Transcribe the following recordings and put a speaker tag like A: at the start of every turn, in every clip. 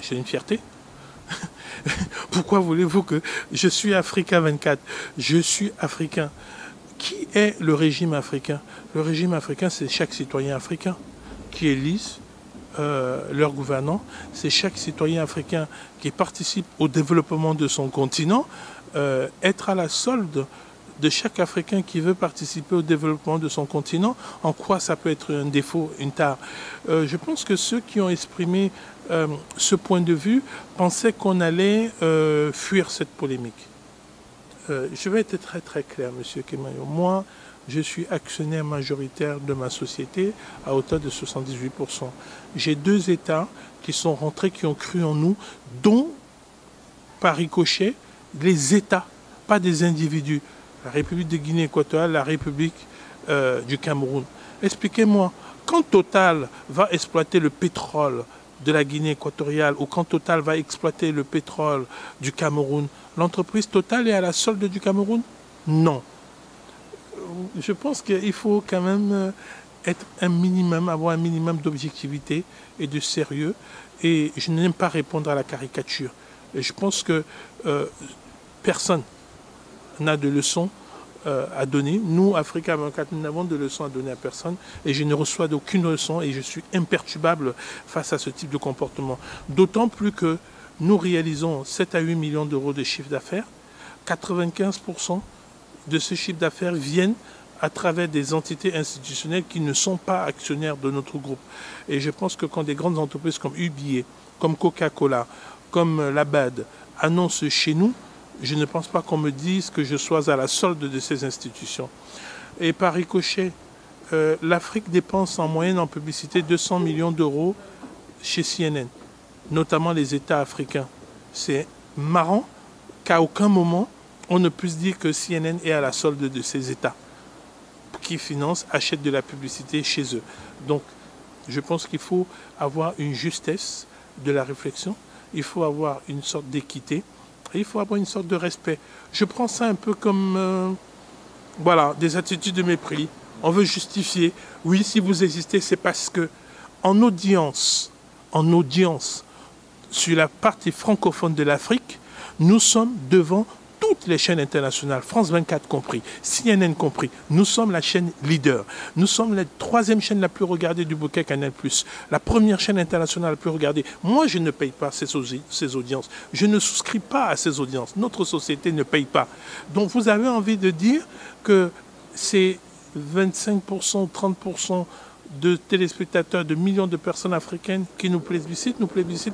A: C'est une fierté. Pourquoi voulez-vous que je suis Africa 24? Je suis africain. Qui est le régime africain? Le régime africain, c'est chaque citoyen africain qui élise leur gouvernant. C'est chaque citoyen africain qui participe au développement de son continent. Être à la solde de chaque Africain qui veut participer au développement de son continent, en quoi ça peut être un défaut, une tare? Je pense que ceux qui ont exprimé ce point de vue pensaient qu'on allait fuir cette polémique. Je vais être très très clair, M. Kemayo. Moi, je suis actionnaire majoritaire de ma société à hauteur de 78%. J'ai 2 États qui sont rentrés, qui ont cru en nous, dont, par ricochet, les États, pas des individus. La République de Guinée équatoriale, la République du Cameroun. Expliquez-moi, quand Total va exploiter le pétrole de la Guinée équatoriale ou quand Total va exploiter le pétrole du Cameroun, l'entreprise Total est à la solde du Cameroun? Non. Je pense qu'il faut quand même être avoir un minimum d'objectivité et de sérieux. Et je n'aime pas répondre à la caricature. Et je pense que personne n'a de leçons à donner. Nous, Africa 24, nous n'avons de leçons à donner à personne et je ne reçois d'aucune leçon et je suis imperturbable face à ce type de comportement. D'autant plus que nous réalisons 7 à 8 millions d'euros de chiffre d'affaires. 95% de ce chiffre d'affaires viennent à travers des entités institutionnelles qui ne sont pas actionnaires de notre groupe. Et je pense que quand des grandes entreprises comme UBA, comme Coca-Cola, comme la BAD annoncent chez nous, je ne pense pas qu'on me dise que je sois à la solde de ces institutions. Et par ricochet, l'Afrique dépense en moyenne en publicité 200 millions d'euros chez CNN, notamment les États africains. C'est marrant qu'à aucun moment, on ne puisse dire que CNN est à la solde de ces États qui financent, achètent de la publicité chez eux. Donc, je pense qu'il faut avoir une justesse de la réflexion, il faut avoir une sorte d'équité, il faut avoir une sorte de respect. Je prends ça un peu comme voilà, des attitudes de mépris. On veut justifier. Oui, si vous existez, c'est parce que en audience, sur la partie francophone de l'Afrique, nous sommes devant toutes les chaînes internationales, France 24 compris, CNN compris. Nous sommes la chaîne leader. Nous sommes la 3e chaîne la plus regardée du bouquet Canal+, la première chaîne internationale la plus regardée. Moi, je ne paye pas ces audiences. Je ne souscris pas à ces audiences. Notre société ne paye pas. Donc, vous avez envie de dire que c'est 25%, 30% de téléspectateurs, de millions de personnes africaines qui nous plébiscitent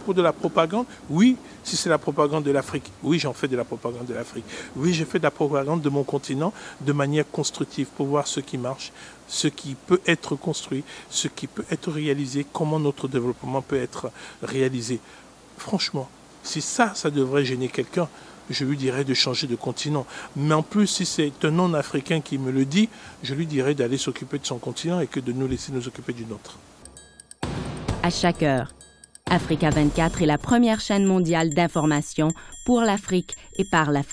A: pour de la propagande. Oui, si c'est la propagande de l'Afrique, oui, j'en fais de la propagande de l'Afrique. Oui, je fais de la propagande de mon continent de manière constructive pour voir ce qui marche, ce qui peut être construit, ce qui peut être réalisé, comment notre développement peut être réalisé. Franchement, si ça devrait gêner quelqu'un, je lui dirais de changer de continent. Mais en plus, si c'est un non-africain qui me le dit, je lui dirais d'aller s'occuper de son continent et que de nous laisser nous occuper du nôtre.
B: À chaque heure, Africa 24 est la première chaîne mondiale d'information pour l'Afrique et par l'Afrique.